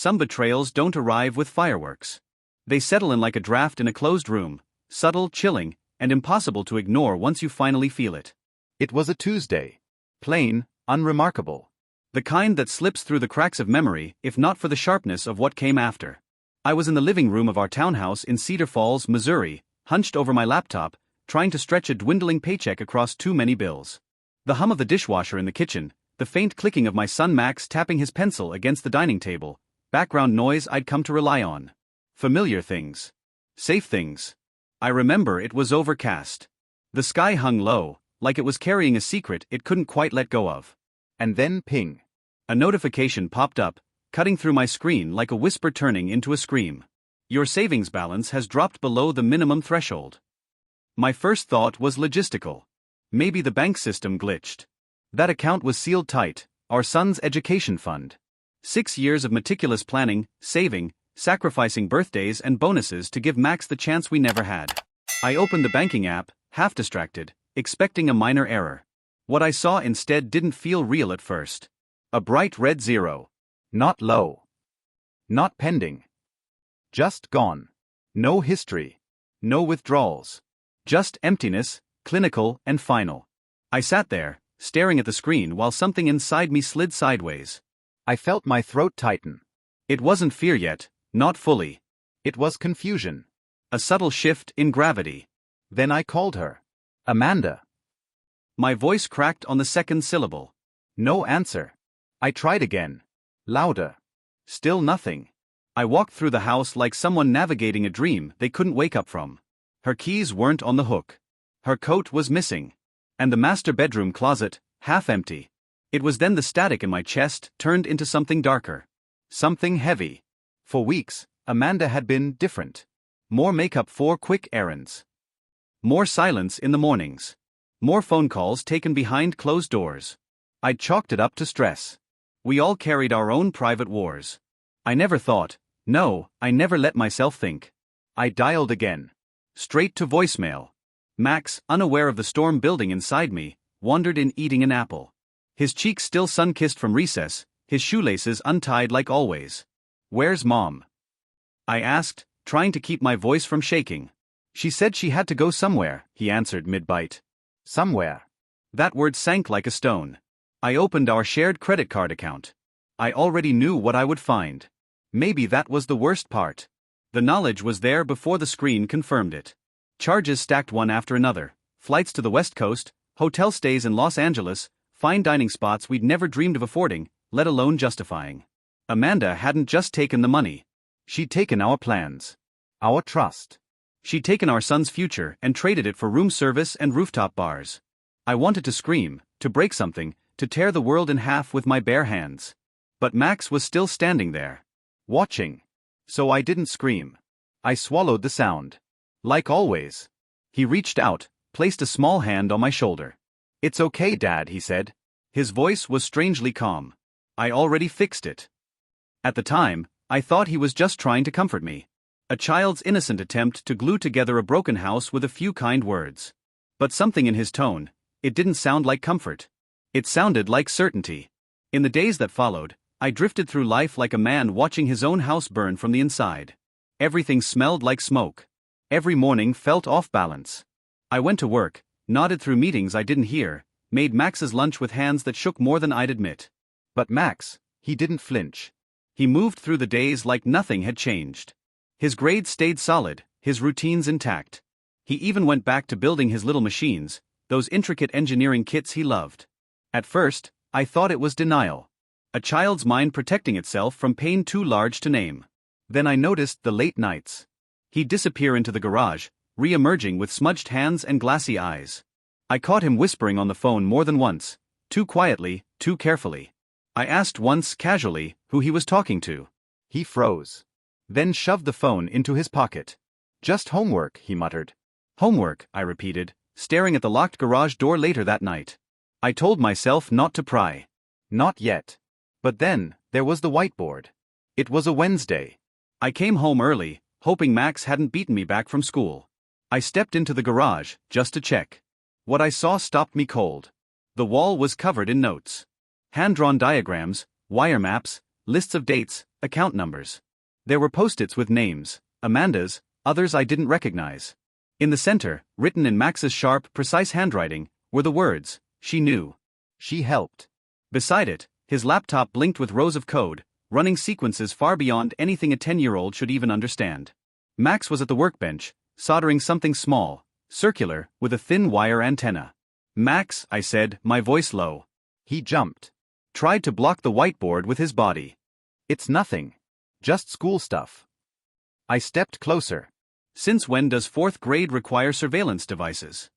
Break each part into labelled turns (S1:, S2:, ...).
S1: some betrayals don't arrive with fireworks. They settle in like a draft in a closed room, subtle, chilling, and impossible to ignore once you finally feel it.
S2: It was a Tuesday. Plain, unremarkable.
S1: The kind that slips through the cracks of memory, if not for the sharpness of what came after. I was in the living room of our townhouse in Cedar Falls, Missouri, hunched over my laptop, trying to stretch a dwindling paycheck across too many bills. The hum of the dishwasher in the kitchen, the faint clicking of my son Max tapping his pencil against the dining table, background noise I'd come to rely on. Familiar things. Safe things. I remember it was overcast. The sky hung low, like it was carrying a secret it couldn't quite let go of.
S2: And then ping.
S1: A notification popped up, cutting through my screen like a whisper turning into a scream. Your savings balance has dropped below the minimum threshold. My first thought was logistical. Maybe the bank system glitched. That account was sealed tight, our son's education fund. 6 years of meticulous planning, saving, sacrificing birthdays and bonuses to give Max the chance we never had. I opened the banking app, half distracted, expecting a minor error. What I saw instead didn't feel real at first. A bright red zero.
S2: Not low. Not pending. Just gone. No history.
S1: No withdrawals. Just emptiness, clinical and final. I sat there, staring at the screen while something inside me slid sideways.
S2: I felt my throat tighten.
S1: It wasn't fear yet, not fully.
S2: It was confusion.
S1: A subtle shift in gravity.
S2: Then I called her. Amanda.
S1: My voice cracked on the second syllable.
S2: No answer. I tried again. Louder.
S1: Still nothing. I walked through the house like someone navigating a dream they couldn't wake up from. Her keys weren't on the hook. Her coat was missing. And the master bedroom closet, half empty. It was then the static in my chest turned into something darker. Something heavy.
S2: For weeks, Amanda had been different.
S1: More makeup for quick errands. More silence in the mornings. More phone calls taken behind closed doors. I'd chalked it up to stress. We all carried our own private wars. I never thought, no, I never let myself think. I dialed again. Straight to voicemail. Max, unaware of the storm building inside me, wandered in eating an apple. His cheeks still sun-kissed from recess, his shoelaces untied like always. Where's Mom? I asked, trying to keep my voice from shaking. She said she had to go somewhere, he answered mid-bite.
S2: Somewhere.
S1: That word sank like a stone. I opened our shared credit card account. I already knew what I would find. Maybe that was the worst part. The knowledge was there before the screen confirmed it. Charges stacked one after another. Flights to the West Coast, hotel stays in Los Angeles, fine dining spots we'd never dreamed of affording, let alone justifying. Amanda hadn't just taken the money. She'd taken our plans.
S2: Our trust.
S1: She'd taken our son's future and traded it for room service and rooftop bars. I wanted to scream, to break something, to tear the world in half with my bare hands. But Max was still standing there. Watching. So I didn't scream. I swallowed the sound. Like always. He reached out, placed a small hand on my shoulder. "It's okay, Dad," he said. His voice was strangely calm. I already fixed it. At the time, I thought he was just trying to comfort me. A child's innocent attempt to glue together a broken house with a few kind words. But something in his tone, it didn't sound like comfort. It sounded like certainty. In the days that followed, I drifted through life like a man watching his own house burn from the inside. Everything smelled like smoke. Every morning felt off balance. I went to work, nodded through meetings I didn't hear, made Max's lunch with hands that shook more than I'd admit. But Max, he didn't flinch. He moved through the days like nothing had changed. His grades stayed solid, his routines intact. He even went back to building his little machines, those intricate engineering kits he loved. At first, I thought it was denial. A child's mind protecting itself from pain too large to name. Then I noticed the late nights. He'd disappear into the garage, re-emerging with smudged hands and glassy eyes. I caught him whispering on the phone more than once, too quietly, too carefully. I asked once casually who he was talking to. He froze. Then shoved the phone into his pocket. "Just homework," he muttered. "Homework," I repeated, staring at the locked garage door later that night. I told myself not to pry. Not yet. But then, there was the whiteboard. It was a Wednesday. I came home early, hoping Max hadn't beaten me back from school. I stepped into the garage, just to check. What I saw stopped me cold. The wall was covered in notes. Hand-drawn diagrams, wire maps, lists of dates, account numbers. There were post-its with names, Amanda's, others I didn't recognize. In the center, written in Max's sharp, precise handwriting, were the words, "She knew. She helped." Beside it, his laptop blinked with rows of code, running sequences far beyond anything a 10-year-old should even understand. Max was at the workbench, soldering something small, circular, with a thin wire antenna. "Max," I said, my voice low. He jumped. Tried to block the whiteboard with his body. "It's nothing. Just school stuff." I stepped closer. "Since when does 4th grade require surveillance devices?"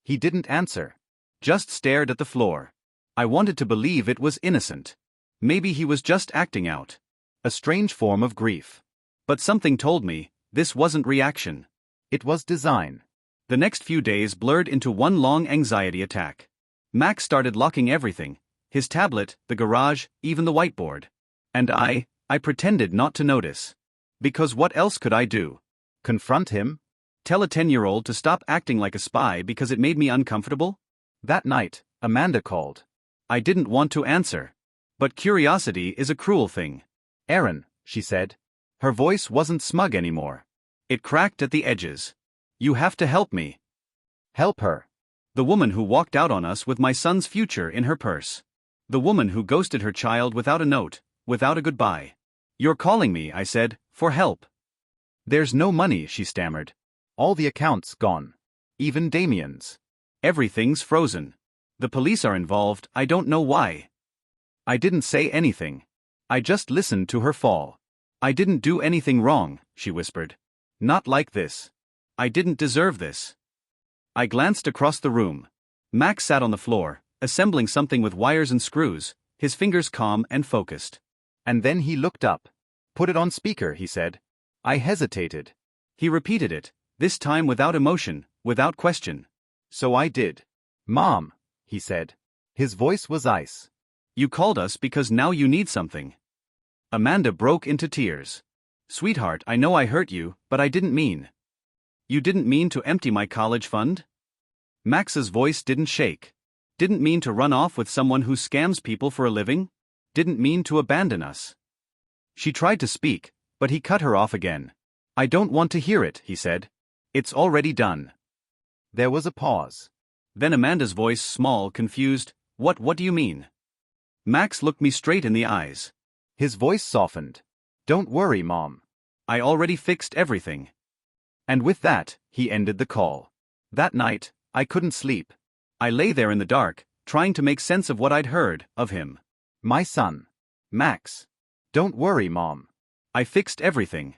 S1: He didn't answer. Just stared at the floor. I wanted to believe it was innocent. Maybe he was just acting out. A strange form of grief. But something told me, this wasn't reaction. It was design. The next few days blurred into one long anxiety attack. Max started locking everything. His tablet, the garage, even the whiteboard. And I pretended not to notice. Because what else could I do? Confront him? Tell a 10-year-old to stop acting like a spy because it made me uncomfortable? That night, Amanda called. I didn't want to answer. But curiosity is a cruel thing. "Aaron," she said. Her voice wasn't smug anymore. It cracked at the edges. "You have to help me." Help her. The woman who walked out on us with my son's future in her purse. The woman who ghosted her child without a note, without a goodbye. "You're calling me," I said, "for help." "There's no money," she stammered. "All the accounts gone. Even Damien's. Everything's frozen. The police are involved, I don't know why." I didn't say anything. I just listened to her fall. "I didn't do anything wrong," she whispered. "Not like this. I didn't deserve this." I glanced across the room. Max sat on the floor, assembling something with wires and screws, his fingers calm and focused. And then he looked up. "Put it on speaker," he said. I hesitated. He repeated it, this time without emotion, without question. So I did. "Mom," he said. His voice was ice. "You called us because now you need something." Amanda broke into tears. "Sweetheart, I know I hurt you, but I didn't mean." "You didn't mean to empty my college fund?" Max's voice didn't shake. "Didn't mean to run off with someone who scams people for a living? Didn't mean to abandon us?" She tried to speak, but he cut her off again. "I don't want to hear it," he said. "It's already done." There was a pause. Then Amanda's voice, small, confused, What do you mean?" Max looked me straight in the eyes. His voice softened. "Don't worry, Mom. I already fixed everything." And with that, he ended the call. That night, I couldn't sleep. I lay there in the dark, trying to make sense of what I'd heard of him. My son. Max. "Don't worry, Mom. I fixed everything."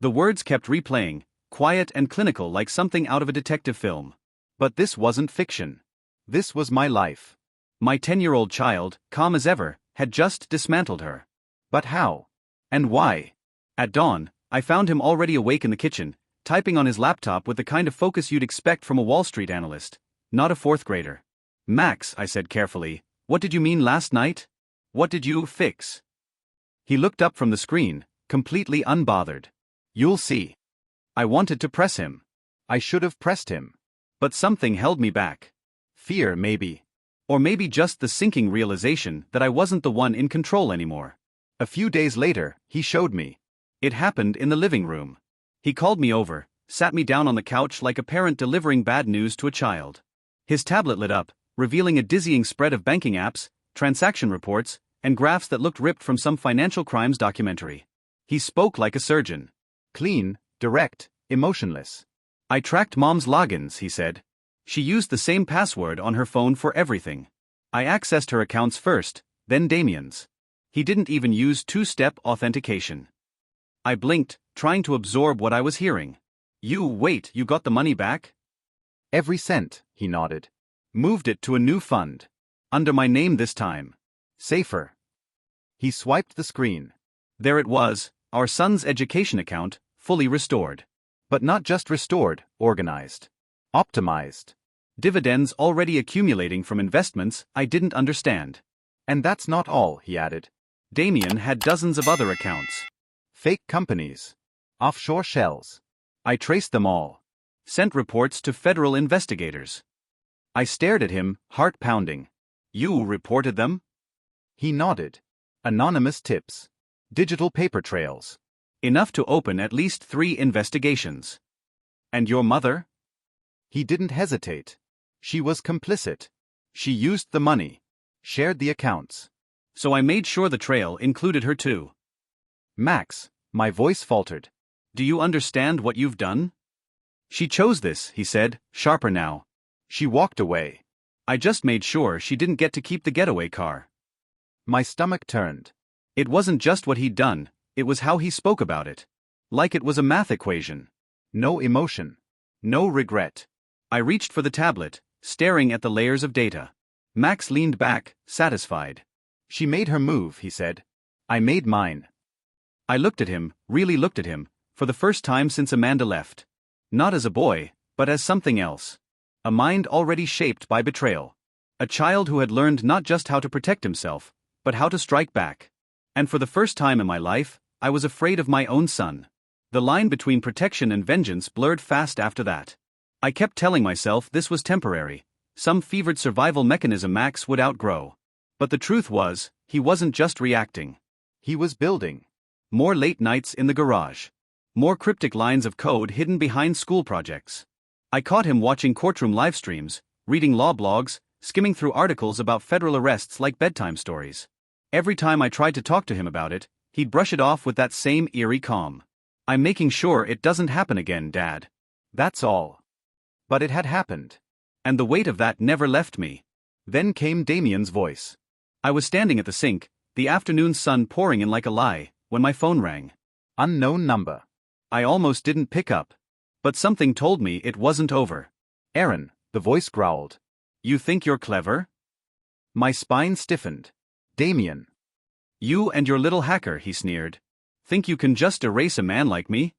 S1: The words kept replaying, quiet and clinical like something out of a detective film. But this wasn't fiction. This was my life. My 10-year-old child, calm as ever, had just dismantled her. But how? And why? At dawn, I found him already awake in the kitchen, typing on his laptop with the kind of focus you'd expect from a Wall Street analyst, not a 4th grader. "Max," I said carefully, "what did you mean last night? What did you fix?" He looked up from the screen, completely unbothered. "You'll see." I wanted to press him. I should have pressed him. But something held me back. Fear, maybe. Or maybe just the sinking realization that I wasn't the one in control anymore. A few days later, he showed me. It happened in the living room. He called me over, sat me down on the couch like a parent delivering bad news to a child. His tablet lit up, revealing a dizzying spread of banking apps, transaction reports, and graphs that looked ripped from some financial crimes documentary. He spoke like a surgeon. Clean, direct, emotionless. "I tracked Mom's logins," he said. "She used the same password on her phone for everything. I accessed her accounts first, then Damien's. He didn't even use two-step authentication." I blinked, trying to absorb what I was hearing. You got the money back?" "Every cent," he nodded. "Moved it to a new fund. Under my name this time. Safer." He swiped the screen. There it was, our son's education account, fully restored. But not just restored, organized. Optimized. Dividends already accumulating from investments I didn't understand. And that's not all, he added. Damien had dozens of other accounts. Fake companies. Offshore shells. I traced them all. Sent reports to federal investigators. I stared at him, heart pounding. "You reported them?" He nodded. Anonymous tips.
S2: Digital paper trails.
S1: Enough to open at least 3 investigations. And your mother?
S2: He didn't hesitate. She was complicit. She used the money. Shared the accounts.
S1: So I made sure the trail included her too.
S2: Max, my voice faltered.
S1: Do you understand what you've done? She chose this, he said, sharper now.
S2: She walked away.
S1: I just made sure she didn't get to keep the getaway car.
S2: My stomach turned.
S1: It wasn't just what he'd done, it was how he spoke about it. Like it was a math equation.
S2: No emotion. No regret.
S1: I reached for the tablet, staring at the layers of data. Max leaned back, satisfied.
S2: She made her move, he said. I made mine.
S1: I looked at him, really looked at him, for the first time since Amanda left. Not as a boy, but as something else. A mind already shaped by betrayal. A child who had learned not just how to protect himself, but how to strike back. And for the first time in my life, I was afraid of my own son. The line between protection and vengeance blurred fast after that. I kept telling myself this was temporary, some fevered survival mechanism Max would outgrow. But the truth was, he wasn't just reacting.
S2: He was building.
S1: More late nights in the garage. More cryptic lines of code hidden behind school projects. I caught him watching courtroom livestreams, reading law blogs, skimming through articles about federal arrests like bedtime stories. Every time I tried to talk to him about it, he'd brush it off with that same eerie calm. I'm making sure it doesn't happen again, Dad.
S2: That's all. But it had happened.
S1: And the weight of that never left me.
S2: Then came Damien's voice.
S1: I was standing at the sink, the afternoon sun pouring in like a lie, when my phone rang.
S2: Unknown number.
S1: I almost didn't pick up. But something told me it wasn't over.
S2: Aaron, the voice growled.
S1: You think you're clever?
S2: My spine stiffened. Damien.
S1: You and your little hacker, he sneered. Think you can just erase a man like me?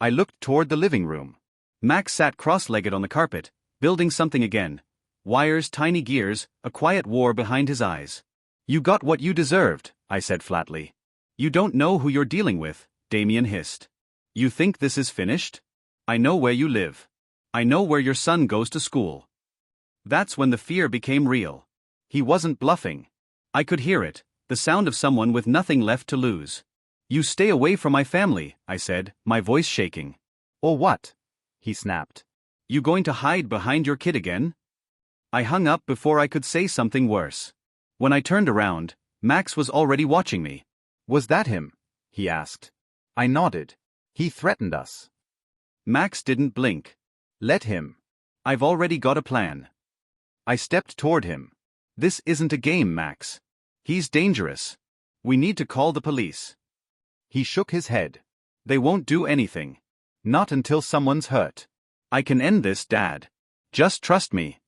S2: I looked toward the living room.
S1: Max sat cross-legged on the carpet, building something again. Wires, tiny gears, a quiet war behind his eyes. You got what you deserved, I said flatly. You don't know who you're dealing with, Damien hissed. You think this is finished? I know where you live. I know where your son goes to school. That's when the fear became real. He wasn't bluffing. I could hear it, the sound of someone with nothing left to lose. You stay away from my family, I said, my voice shaking.
S2: Or what? He snapped.
S1: You going to hide behind your kid again? I hung up before I could say something worse. When I turned around, Max was already watching me.
S2: Was that him? He asked. I nodded. He threatened us.
S1: Max didn't blink.
S2: Let him.
S1: I've already got a plan. I stepped toward him. This isn't a game, Max. He's dangerous. We need to call the police.
S2: He shook his head.
S1: They won't do anything.
S2: Not until someone's hurt.
S1: I can end this, Dad. Just trust me.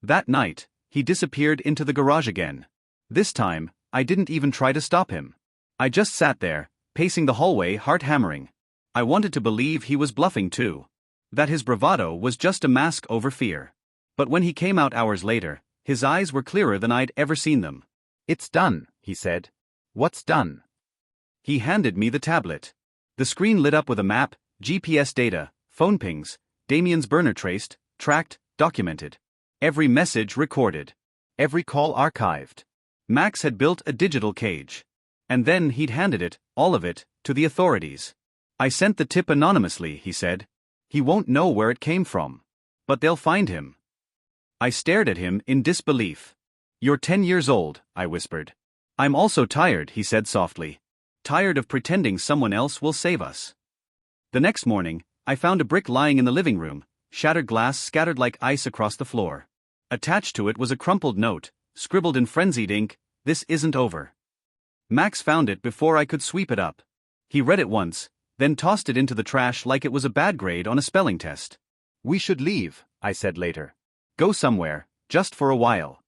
S1: That night, he disappeared into the garage again. This time, I didn't even try to stop him. I just sat there, pacing the hallway, heart hammering. I wanted to believe he was bluffing too. That his bravado was just a mask over fear. But when he came out hours later, his eyes were clearer than I'd ever seen them.
S2: It's done, he said. What's done?
S1: He handed me the tablet. The screen lit up with a map, GPS data, phone pings, Damien's burner traced, tracked, documented. Every message recorded.
S2: Every call archived.
S1: Max had built a digital cage. And then he'd handed it, all of it, to the authorities. I sent the tip anonymously, he said. He won't know where it came from. But they'll find him. I stared at him in disbelief. You're 10 years old, I whispered. I'm also tired, he said softly. Tired of pretending someone else will save us. The next morning, I found a brick lying in the living room, shattered glass scattered like ice across the floor. Attached to it was a crumpled note, scribbled in frenzied ink, "This isn't over." Max found it before I could sweep it up. He read it once, then tossed it into the trash like it was a bad grade on a spelling test.
S2: We should leave, I said later.
S1: Go somewhere, just for a while.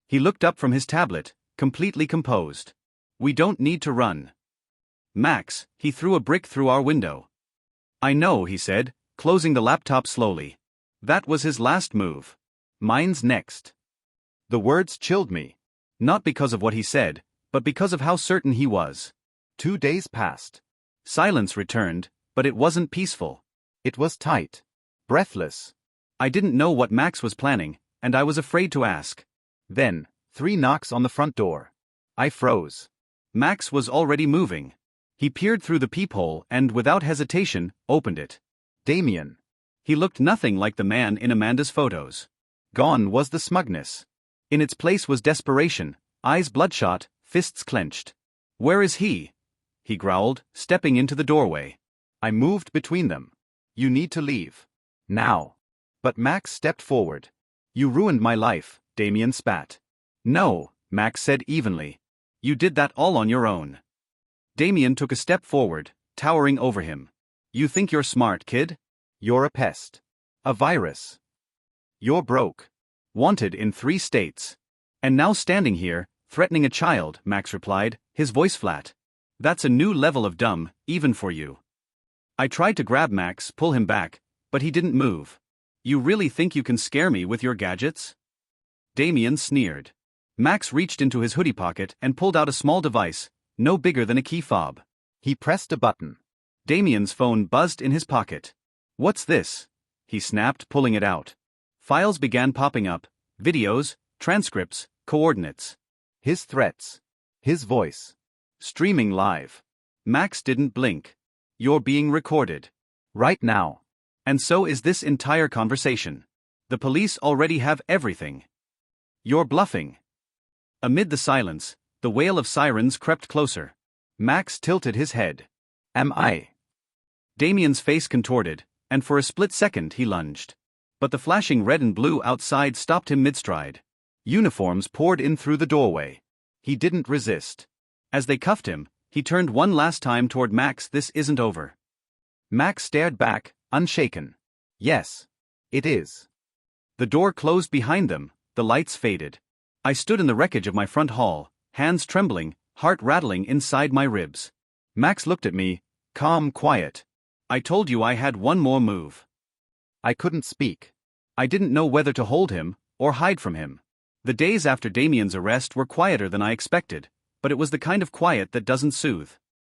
S1: He looked up from his tablet, completely composed. We don't need to run. Max, he threw a brick through our window. I know, he said, closing the laptop slowly. That was his last move. Mine's next. The words chilled me. Not because of what he said, but because of how certain he was.
S2: 2 days passed.
S1: Silence returned, but it wasn't peaceful.
S2: It was tight. Breathless.
S1: I didn't know what Max was planning, and I was afraid to ask.
S2: Then, 3 knocks on the front door. I froze.
S1: Max was already moving. He peered through the peephole and, without hesitation, opened it.
S2: Damien.
S1: He looked nothing like the man in Amanda's photos.
S2: Gone was the smugness.
S1: In its place was desperation, eyes bloodshot, fists clenched. "Where is he?" he growled, stepping into the doorway.
S2: I moved between them. "You need to leave. Now." But Max stepped forward. "You ruined my life," Damien spat.
S1: "No," Max said evenly. "You did that all on your own." Damien took a step forward, towering over him. "You think you're smart, kid?
S2: You're a pest. A virus. You're broke.
S1: Wanted in 3 states. And now standing here, threatening a child," Max replied, his voice flat. "That's a new level of dumb, even for you." I tried to grab Max, pull him back, but he didn't move. "You really think you can scare me with your gadgets?" Damien sneered. Max reached into his hoodie pocket and pulled out a small device, no bigger than a key fob.
S2: He pressed a button.
S1: Damien's phone buzzed in his pocket. "What's this?" he snapped, pulling it out. Files began popping up: videos, transcripts, coordinates.
S2: His threats. His voice.
S1: Streaming live. Max didn't blink. "You're being recorded.
S2: Right now.
S1: And so is this entire conversation. The police already have everything. You're bluffing." Amid the silence, the wail of sirens crept closer. Max tilted his head.
S2: "Am I?"
S1: Damien's face contorted, and for a split second he lunged. But the flashing red and blue outside stopped him mid-stride. Uniforms poured in through the doorway. He didn't resist. As they cuffed him, he turned one last time toward Max. "This isn't over." Max stared back, unshaken. "Yes. It is." The door closed behind them, the lights faded. I stood in the wreckage of my front hall, hands trembling, heart rattling inside my ribs. Max looked at me, calm, quiet. "I told you I had one more move." I couldn't speak. I didn't know whether to hold him, or hide from him. The days after Damien's arrest were quieter than I expected, but it was the kind of quiet that doesn't soothe.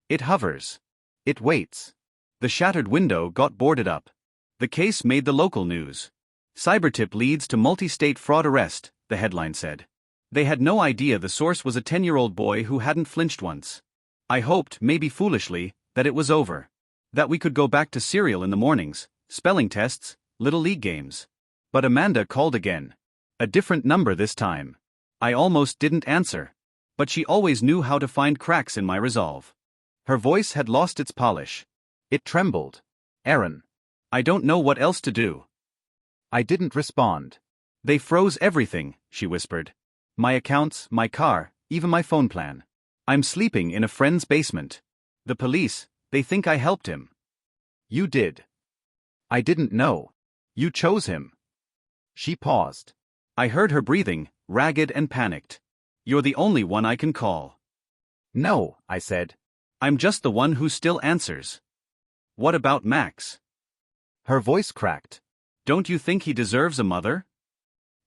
S1: It hovers. It waits. The shattered window got boarded up. The case made the local news. "Cybertip leads to multi-state fraud arrest," the headline said. They had no idea the source was a 10-year-old boy who hadn't flinched once. I hoped, maybe foolishly, that it was over. That we could go back to cereal in the mornings, spelling tests, little league games. But Amanda called again. A different number this time. I almost didn't answer. But she always knew how to find cracks in my resolve. Her voice had lost its polish. It trembled. "Aaron. I don't know what else to do." I didn't respond. "They froze everything," she whispered. "My accounts, my car, even my phone plan. I'm sleeping in a friend's basement. The police, they think I helped him." "You did." "I didn't know. You chose him." She paused. I heard her breathing, ragged and panicked. "You're the only one I can call." "No," I said. "I'm just the one who still answers." "What about Max?" Her voice cracked. "Don't you think he deserves a mother?"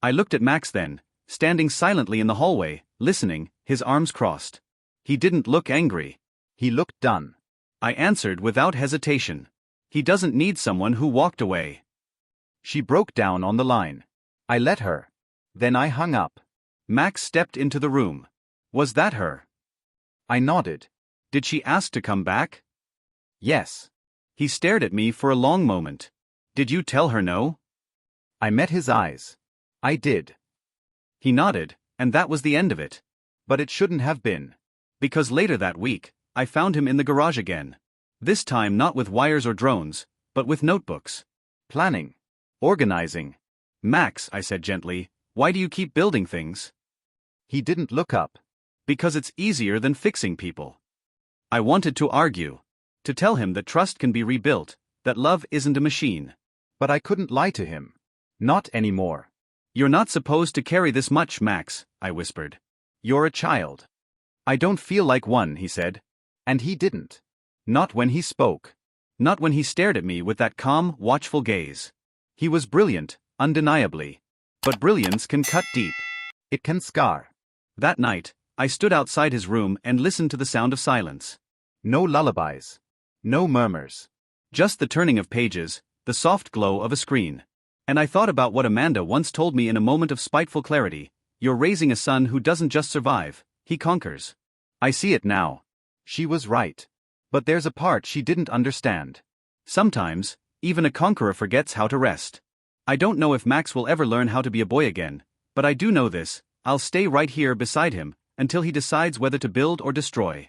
S1: I looked at Max then, standing silently in the hallway, listening, his arms crossed. He didn't look angry. He looked done. I answered without hesitation. "He doesn't need someone who walked away." She broke down on the line. I let her. Then I hung up. Max stepped into the room. Was that her? I nodded. Did she ask to come back? Yes. He stared at me for a long moment. Did you tell her no? I met his eyes. I did. He nodded, and that was the end of it. But it shouldn't have been. Because later that week, I found him in the garage again. This time not with wires or drones, but with notebooks. Planning. Organizing. "Max," I said gently, "why do you keep building things?" He didn't look up. "Because it's easier than fixing people." I wanted to argue. To tell him that trust can be rebuilt, that love isn't a machine. But I couldn't lie to him. Not anymore. "You're not supposed to carry this much, Max," I whispered. "You're a child." "I don't feel like one," he said. And he didn't. Not when he spoke. Not when he stared at me with that calm, watchful gaze. He was brilliant, undeniably. But brilliance can cut deep. It can scar. That night, I stood outside his room and listened to the sound of silence. No lullabies. No murmurs. Just the turning of pages, the soft glow of a screen. And I thought about what Amanda once told me in a moment of spiteful clarity: "You're raising a son who doesn't just survive, he conquers." I see it now.
S2: She was right. But there's a part she didn't understand.
S1: Sometimes, even a conqueror forgets how to rest. I don't know if Max will ever learn how to be a boy again, but I do know this: I'll stay right here beside him until he decides whether to build or destroy.